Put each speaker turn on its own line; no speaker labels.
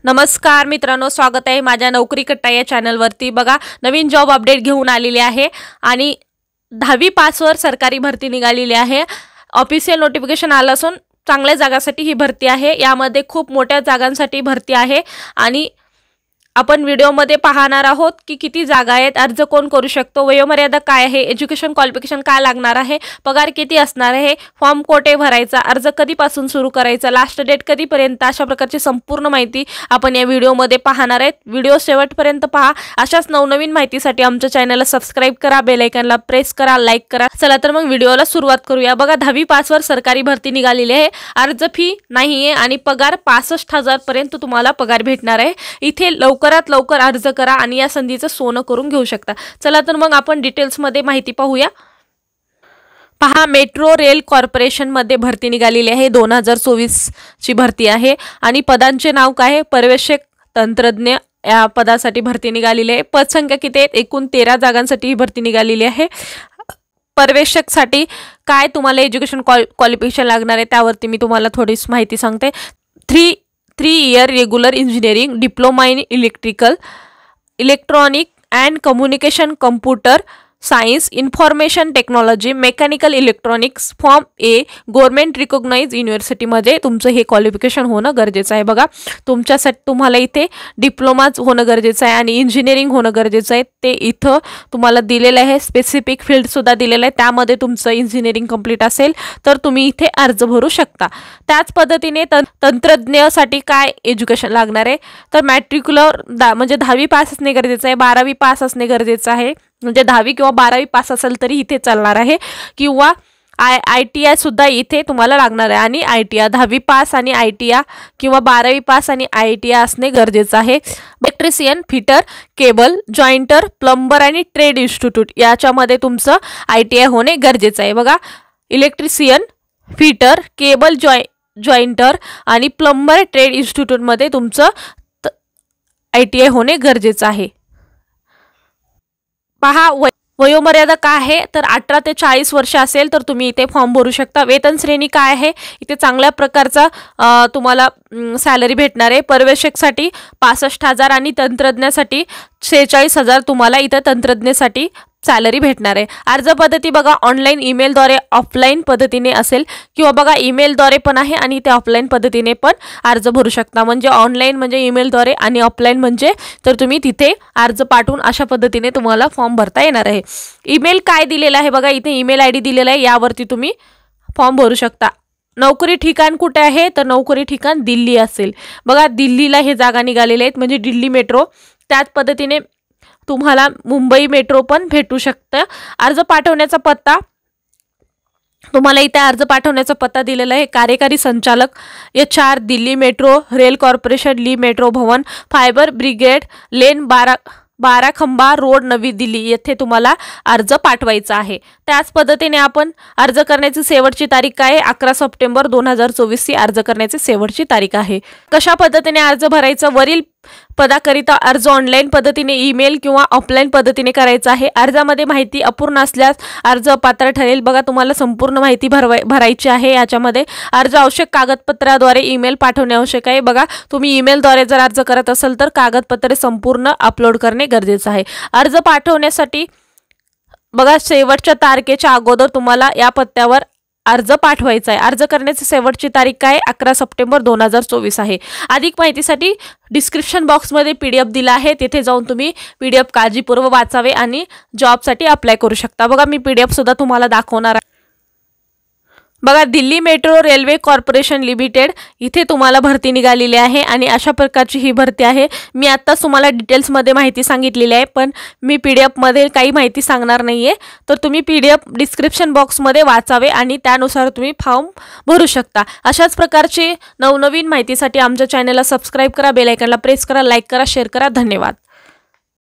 नमस्कार मित्रांनो, स्वागत आहे माझ्या नोकरी कट्टा या चॅनलवरती। बघा, नवीन जॉब अपडेट घेऊन आलेली आहे आणि 10वी पासवर सरकारी भरती निघालेली आहे। ऑफिशियल नोटिफिकेशन आलं असून चांगल्या जागांसाठी ही भरती आहे। यामध्ये खूप मोठ्या जागांसाठी भरती आहे आणि आपण व्हिडिओमध्ये पाहणार आहोत की किती जागा आहेत, अर्ज कोण करू शकतो, वयोमर्यादा काय आहे, एज्युकेशन क्वालिफिकेशन काय लागणार आहे, पगार किती असणार आहे, फॉर्म कोठे भरायचा, अर्ज कधीपासून सुरू करायचा, लास्ट डेट कधीपर्यंत, अशा प्रकारची संपूर्ण माहिती आपण या व्हिडिओमध्ये पाहणार आहेत। व्हिडिओ शेवटपर्यंत पहा। अशाच नवनवीन माहितीसाठी आमच्या चॅनलला सबस्क्राइब करा, बेल आयकॉनला प्रेस करा, लाईक करा। चला तर मग व्हिडिओला सुरुवात करूया। बघा, 10वी पासवर सरकारी भरती निघालेली आहे। अर्ज फी नाहीये आणि पगार 65,000 पर्यंत तुम्हाला पगार भेटणार आहे। इथे लवकरात लवकर अर्ज करा आणि या संधीचं सोनं करून घेऊ शकता। चला तर मग आपण डिटेल्स मध्ये माहिती पाहूया। पहा, मेट्रो रेल कॉर्पोरेशन मध्ये भरती निघालेली आहे। 2024 ची भरती आहे आणि पदांचे नाव काय आहे, पर्यवेक्षक तंत्रज्ञ या पदासाठी भरती निघालेली आहे। पदसंख्या किती आहेत, एकूण 13 जागांसाठी ही भरती निघालेली आहे। पर्यवेक्षकसाठी काय तुम्हाला एज्युकेशन क्वालिफिकेशन लागणार आहे त्यावरती मी तुम्हाला थोडी माहिती सांगते। 3 year regular engineering, diploma in electronic and communication, computer science, information technology, mechanical electronics, form A, government recognized युनिव्हर्सिटीमध्ये तुमचं हे क्वालिफिकेशन होणं गरजेचं आहे। बघा, तुमच्यासाठी तुम्हाला इथे डिप्लोमाच होणं गरजेचं आहे आणि इंजिनिअरिंग होणं गरजेचं आहे। ते इथं तुम्हाला दिलेलं आहे, स्पेसिफिक फील्ड सुद्धा दिलेलं आहे, त्यामध्ये तुमचं इंजिनिअरिंग कंप्लीट असेल तर तुम्ही इथे अर्ज भरू शकता। त्याच पद्धतीने तंत्रज्ञासाठी काय एज्युकेशन लागणार आहे, तर मॅट्रिक्युलर म्हणजे 10वी पास असणे गरजेचं आहे, 12वी पास असणे गरजेचं आहे। म्हणजे 10वी किंवा 12वी पास असेल तरी इथे चालणार आहे, किंवा ITI सुद्धा इथे तुम्हाला लागणार आहे। आणि ITI 10वी पास आणि ITI किंवा 12वी पास आणि ITI असणे गरजेचं आहे। इलेक्ट्रिशियन, फिटर, केबल जॉईंटर, प्लंबर आणि ट्रेड इन्स्टिट्यूट याच्यामध्ये तुमचं ITI होणे गरजेचं आहे। बघा, इलेक्ट्रिशियन, फिटर, केबल जॉईंटर आणि प्लंबर ट्रेड इन्स्टिट्यूटमध्ये तुमचं ITI होणे गरजेचं आहे। पहा, वयोमर्यादा काय आहे, तर 18 ते 40 वर्ष असेल तर तुम्ही इथे फॉर्म भरू शकता। वेतन श्रेणी काय आहे, इथे चांगल्या प्रकारचा तुम्हाला सॅलरी भेटणार आहे। पर्यवेक्षकसाठी 65,000 आणि तंत्रज्ञासाठी 46,000 तुम्हाला इथे तंत्रज्ञासाठी सॅलरी भेटणार आहे। अर्ज पद्धती बघा, ऑनलाईन, ईमेलद्वारे, ऑफलाईन पद्धतीने असेल, किंवा बघा ईमेलद्वारे पण आहे आणि ते ऑफलाईन पद्धतीने पण अर्ज भरू शकता। म्हणजे ऑनलाईन म्हणजे ईमेलद्वारे आणि ऑफलाईन म्हणजे तर तुम्ही तिथे अर्ज पाठवून अशा पद्धतीने तुम्हाला फॉर्म भरता येणार आहे। ईमेल काय दिलेला आहे बघा, इथे ईमेल ID दिलेला आहे, यावरती तुम्ही फॉर्म भरू शकता। नोकरी ठिकाण कुठे आहे, तर नोकरी ठिकाण दिल्ली असेल। बघा, दिल्लीला हे जागा निघालेले आहेत, म्हणजे दिल्ली मेट्रो। त्याच पद्धतीने तुम्हाला मुंबई मेट्रो पण भेटू शकतं। अर्ज पाठवण्याचा पत्ता तुम्हाला इथे अर्ज पाठवण्याचा पत्ता दिलेला आहे। कार्यकारी संचालक HR, Delhi metro rail corporation, ली metro Bhawan, fire brigade lane, 12 Khamba road, नवी दिल्ली येथे तुम्हाला अर्ज पाठवायचा आहे। त्याच पद्धतीने आपण अर्ज करण्याची शेवटची तारीख काय आहे, 11 सप्टेंबर 2024 ची अर्ज करण्याची शेवटची तारीख आहे। कशा पद्धतीने अर्ज भरायचा, वरील पदाकरिता अर्ज ऑनलाईन पद्धतीने, ईमेल किंवा ऑफलाईन पद्धतीने करायचा आहे। अर्जामध्ये माहिती अपूर्ण असल्यास अर्ज अपात्र ठरेल। बघा, तुम्हाला संपूर्ण माहिती भरायची आहे। याच्यामध्ये अर्ज आवश्यक कागदपत्राद्वारे ईमेल पाठवणे आवश्यक आहे। बघा, तुम्ही ईमेलद्वारे जर अर्ज करत असाल तर कागदपत्रे संपूर्ण अपलोड करणे गरजेचं आहे। अर्ज पाठवण्यासाठी बघा, शेवटच्या तारखेच्या अगोदर तुम्हाला या पत्त्यावर अर्ज पाठवायचा आहे। अर्ज करण्याची शेवटची तारीख काय, 11 सप्टेंबर 2024 आहे। अधिक माहितीसाठी डिस्क्रिप्शन बॉक्समध्ये PDF दिला आहे, तिथे जाऊन तुम्ही PDF काळजीपूर्वक वाचावे आणि जॉबसाठी अप्लाय करू शकता। बघा, मी PDF सुद्धा तुम्हाला दाखवणार आहे। बघा, Delhi metro railway corporation limited इथे तुम्हाला भरती निघालेली आहे आणि अशा प्रकारची ही भरती आहे। मी आत्ताच तुम्हाला डिटेल्समध्ये माहिती सांगितलेली आहे, पण मी PDF मध्ये काही माहिती सांगणार नाही आहे, तर तुम्ही PDF डिस्क्रिप्शन बॉक्समध्ये वाचावे आणि त्यानुसार तुम्ही फॉर्म भरू शकता। अशाच प्रकारची नवनवीन माहितीसाठी आमच्या चॅनलला सबस्क्राइब करा, बेल आयकॉनला प्रेस करा, लाईक करा, शेअर करा। धन्यवाद।